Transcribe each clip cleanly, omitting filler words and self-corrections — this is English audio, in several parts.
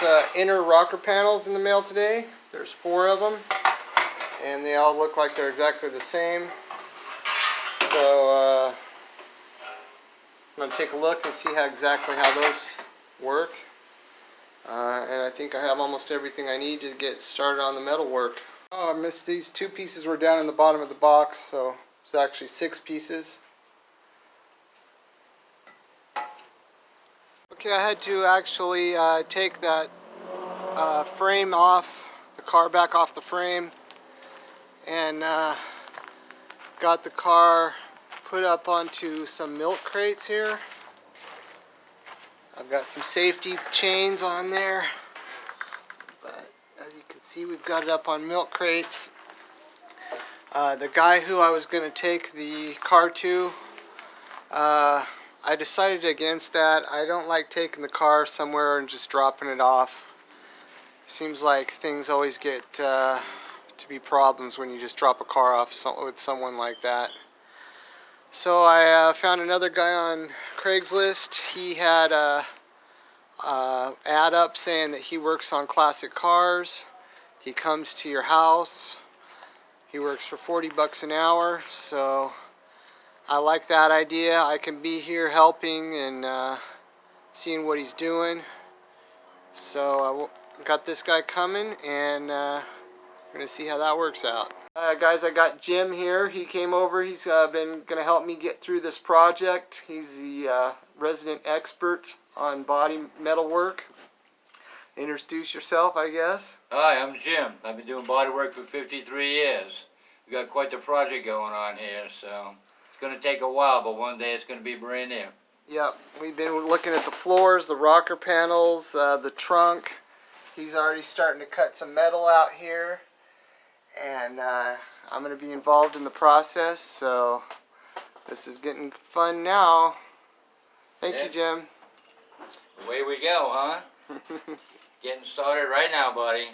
these inner rocker panels in the mail today. There's 4 of them, and they all look like they're exactly the same. So I'm going to take a look and see exactly how those work. And I think I have almost everything I need to get started on the metal work. Oh, I missed these 2 pieces were down in the bottom of the box, so it's actually 6 pieces. Okay, I had to actually take that frame off, the car back off the frame, and got the car put up onto some milk crates here. I've got some safety chains on there, but as you can see, we've got it up on milk crates. The guy who I was going to take the car to, I decided against that. I don't like taking the car somewhere and just dropping it off. Seems like things always get to be problems when you just drop a car off with someone like that. So I found another guy on Craigslist. He had a ad up saying that he works on classic cars. He comes to your house. He works for 40 bucks an hour, so I like that idea. I can be here helping and seeing what he's doing. So I got this guy coming, and we're going to see how that works out. Guys, I got Jim here. He came over. He's been going to help me get through this project. He's the resident expert on body metal work. Introduce yourself, I guess. Hi, I'm Jim. I've been doing body work for 53 years. We've got quite the project going on here, so it's going to take a while, but one day it's going to be brand new. Yep, we've been looking at the floors, the rocker panels, the trunk. He's already starting to cut some metal out here, and I'm going to be involved in the process, so this is getting fun now. Thank you, Jim. Away we go, huh? Getting started right now, buddy.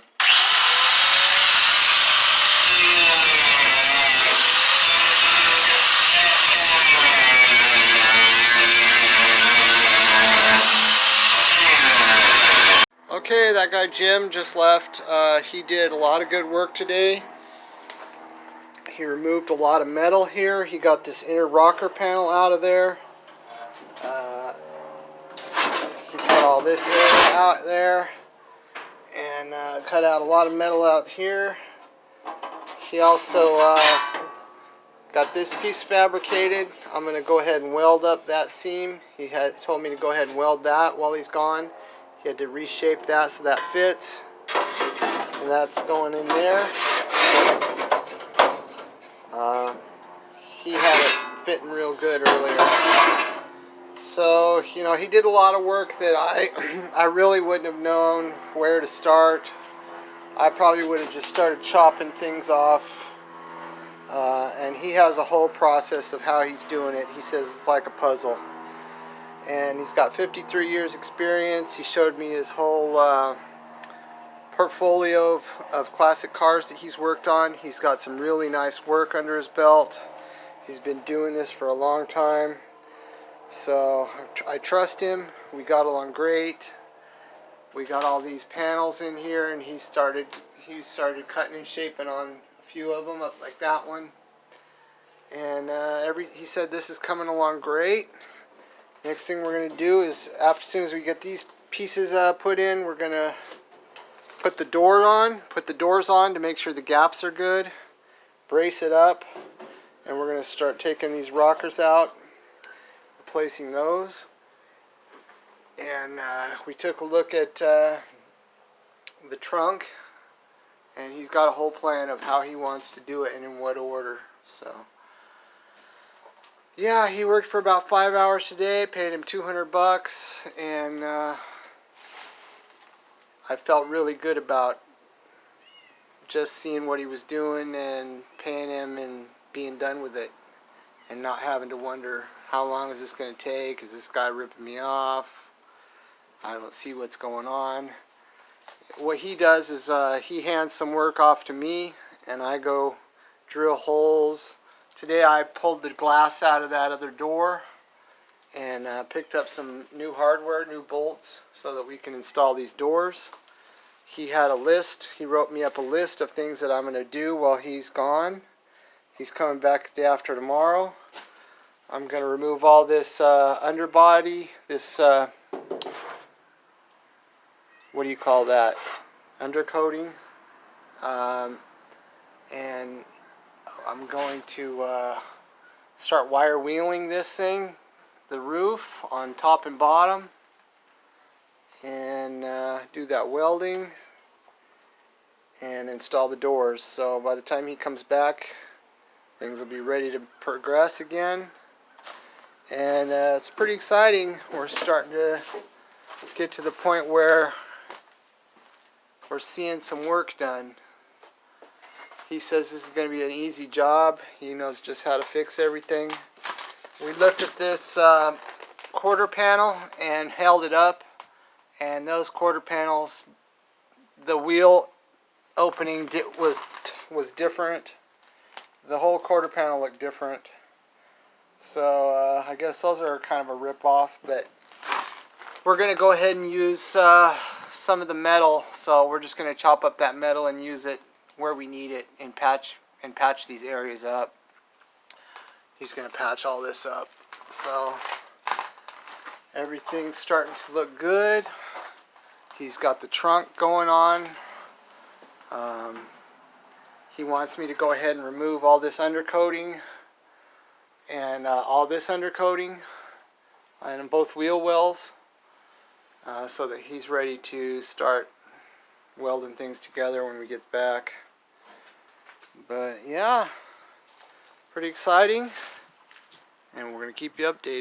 Okay, that guy Jim just left. He did a lot of good work today. He removed a lot of metal here. He got this inner rocker panel out of there. He got all this area out there, and cut out a lot of metal out here. He also got this piece fabricated. I'm going to go ahead and weld up that seam. He had told me to go ahead and weld that while he's gone. He had to reshape that so that fits, and that's going in there. He had it fitting real good earlier. So, you know, he did a lot of work that I really wouldn't have known where to start. I probably would have just started chopping things off. And he has a whole process of how he's doing it. He says it's like a puzzle. And he's got 53 years experience. He showed me his whole portfolio of classic cars that he's worked on. He's got some really nice work under his belt. He's been doing this for a long time. So I trust him. We got along great. We got all these panels in here, and he started cutting and shaping on a few of them, up like that one. And he said this is coming along great. Next thing we're going to do is, as soon as we get these pieces put in, we're going to put the doors on to make sure the gaps are good, brace it up, and we're going to start taking these rockers out, replacing those. And we took a look at the trunk, and he's got a whole plan of how he wants to do it and in what order. So yeah, he worked for about 5 hours today, paid him 200 bucks, and I felt really good about just seeing what he was doing and paying him and being done with it, and not having to wonder, how long is this going to take? Is this guy ripping me off? I don't see what's going on. What he does is he hands some work off to me, and I go drill holes. Today I pulled the glass out of that other door, and picked up some new hardware, new bolts, so that we can install these doors. He had a list. He wrote me up a list of things that I'm going to do while he's gone. He's coming back the day after tomorrow. I'm going to remove all this underbody, this, what do you call that, undercoating. And I'm going to start wire wheeling this thing, the roof on top and bottom, and do that welding and install the doors. So by the time he comes back, things will be ready to progress again. And it's pretty exciting. We're starting to get to the point where we're seeing some work done. He says this is going to be an easy job. He knows just how to fix everything. We looked at this quarter panel and held it up, and those quarter panels, the wheel opening was different. The whole quarter panel looked different. So I guess those are kind of a rip-off, but we're going to go ahead and use some of the metal. So we're just going to chop up that metal and use it where we need it, and patch these areas up. He's going to patch all this up. So everything's starting to look good. He's got the trunk going on. He wants me to go ahead and remove all this undercoating and all this undercoating on both wheel wells, so that he's ready to start welding things together when we get back. But yeah, pretty exciting, and we're going to keep you updated.